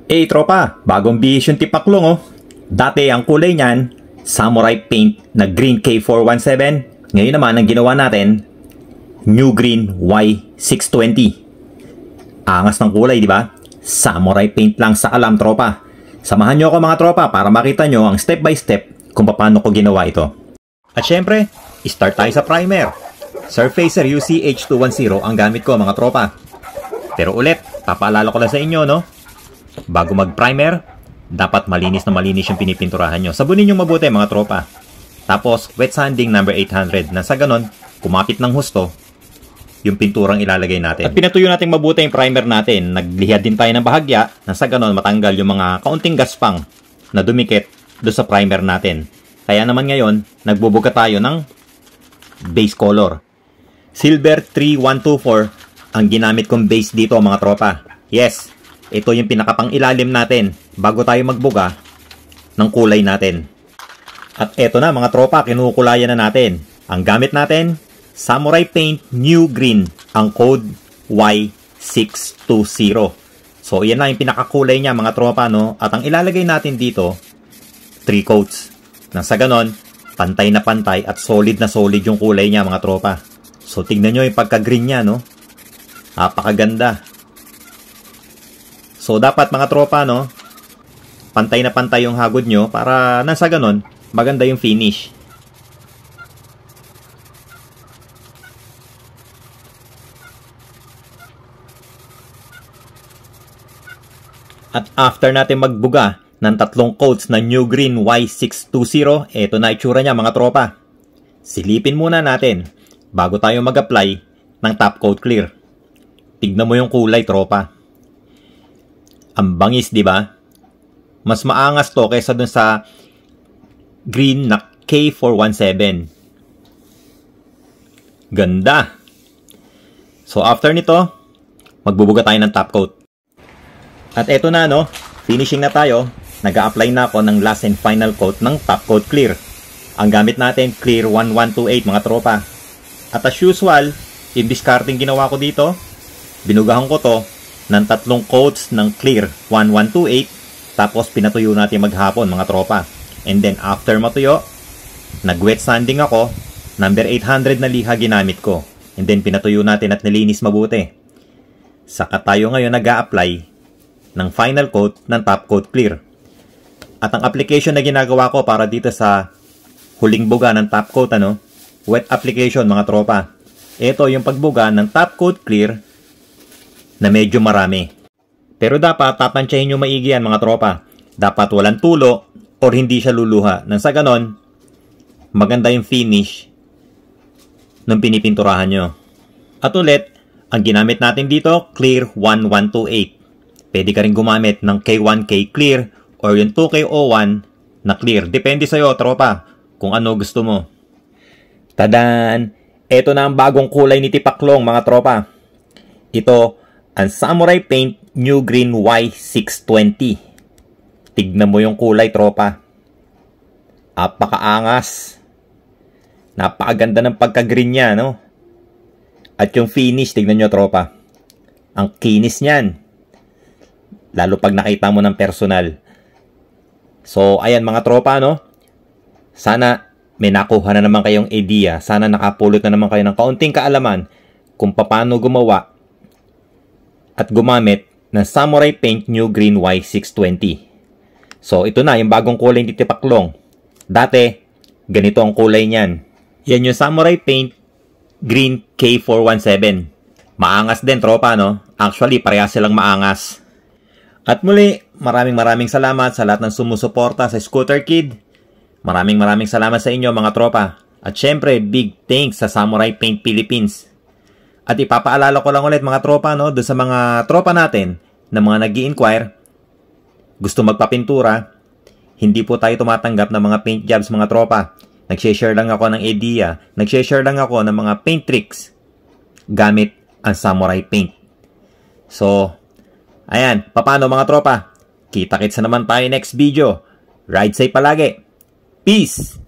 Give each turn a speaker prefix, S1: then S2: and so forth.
S1: Tropa, bagong bihis yung tipaklong oh. Dati ang kulay niyan, samurai paint na green K417. Ngayon naman ang ginawa natin, new green Y620. Angas ng kulay, di ba? Samurai paint lang sa alam, tropa. Samahan nyo ako mga tropa para makita nyo ang step by step kung paano ko ginawa ito. At syempre, start tayo sa primer. Surfacer UCH210 ang gamit ko mga tropa. Pero ulit, papaalala ko lang sa inyo, no? Bago mag-primer, dapat malinis na malinis yung pinipinturahan nyo. Sabunin nyo mabuti mga tropa. Tapos, wet sanding number 800 na sa ganon, kumapit ng husto, yung pinturang ilalagay natin. At pinatuyo natin mabuti yung primer natin. Naglihad din tayo ng bahagya na sa ganon matanggal yung mga kaunting gaspang na dumikit doon sa primer natin. Kaya naman ngayon, nagbubuga tayo ng base color. Silver 3124 ang ginamit kong base dito mga tropa. Yes, ito yung pinakapang ilalim natin bago tayo magbuga ng kulay natin. At eto na mga tropa, kinukulayan na natin. Ang gamit natin, Samurai Paint New Green, ang code Y620. So yan na yung pinakakulay niya mga tropa, no? At ang ilalagay natin dito, 3 coats. Nang sa ganon, pantay na pantay at solid na solid yung kulay niya mga tropa. So tignan nyo yung pagka-green niya, no? Napakaganda. So dapat mga tropa, no? Pantay na pantay yung hagod nyo para nasa ganon, maganda yung finish. At after natin magbuga ng 3 coats na New Green Y620, eto na itsura niya mga tropa. Silipin muna natin bago tayo mag-apply ng top coat clear. Tignan mo yung kulay tropa. Ang bangis, di ba? Mas maangas to kaysa dun sa green na K417. Ganda! So after nito, magbubuga tayo ng top coat. At eto na, no? Finishing na tayo. Nag-a-apply na ako ng last and final coat ng top coat clear. Ang gamit natin, clear 1128 mga tropa. At as usual, yung discarding ginawa ko dito, binugahan ko to ng 3 coats ng clear 1128. Tapos pinatuyo natin maghapon mga tropa. And then after matuyo, nag-wet sanding ako. Number 800 na liha ginamit ko. And then pinatuyo natin at nilinis mabuti. Saka tayo ngayon nag-a-apply ng final coat ng top coat clear. At ang application na ginagawa ko para dito sa huling buga ng top coat, ano? Wet application mga tropa. Ito yung pagbuga ng top coat clear na medyo marami. Pero dapat tapansyahin nyo maigi yan mga tropa. Dapat walang tulo or hindi siya luluha. Nang sa ganon, maganda yung finish ng pinipinturahan nyo. At ulit, ang ginamit natin dito, clear 1128. Pwede ka rin gumamit ng K1K clear or yung 2K01 na clear. Depende sa'yo, tropa, kung ano gusto mo. Tadaan! Ito na ang bagong kulay ni Tipaklong, mga tropa. Ito, ang Samurai Paint New Green Y620. Tignan mo yung kulay, tropa. Napakaangas. Napakaganda ng pagka-green niya, no? At yung finish, tignan nyo, tropa. Ang kinis niyan. Lalo pag nakita mo ng personal. So, ayan mga tropa, no? Sana may nakuha na naman kayong idea. Sana nakapulot na naman kayo ng kaunting kaalaman kung paano gumawa at gumamit ng Samurai Paint New Green Y620. So, ito na yung bagong kulay ni Tipaklong. Dati, ganito ang kulay niyan. Yan yung Samurai Paint Green K417. Maangas din, tropa, no? Actually, parehas silang maangas. At muli, maraming salamat sa lahat ng sumusuporta sa Scooter Kid. Maraming salamat sa inyo mga tropa. At syempre, big thanks sa Samurai Paint Philippines. At ipapaalala ko lang ulit mga tropa, no, doon sa mga tropa natin na mga nag-i-inquire, gusto magpapintura, hindi po tayo tumatanggap ng mga paint jobs mga tropa. Nag-share lang ako ng idea, nag-share lang ako ng mga paint tricks gamit ang Samurai Paint. So, ayan, paano mga tropa? Kita-kits na naman tayo next video. Ride safe palagi. Peace!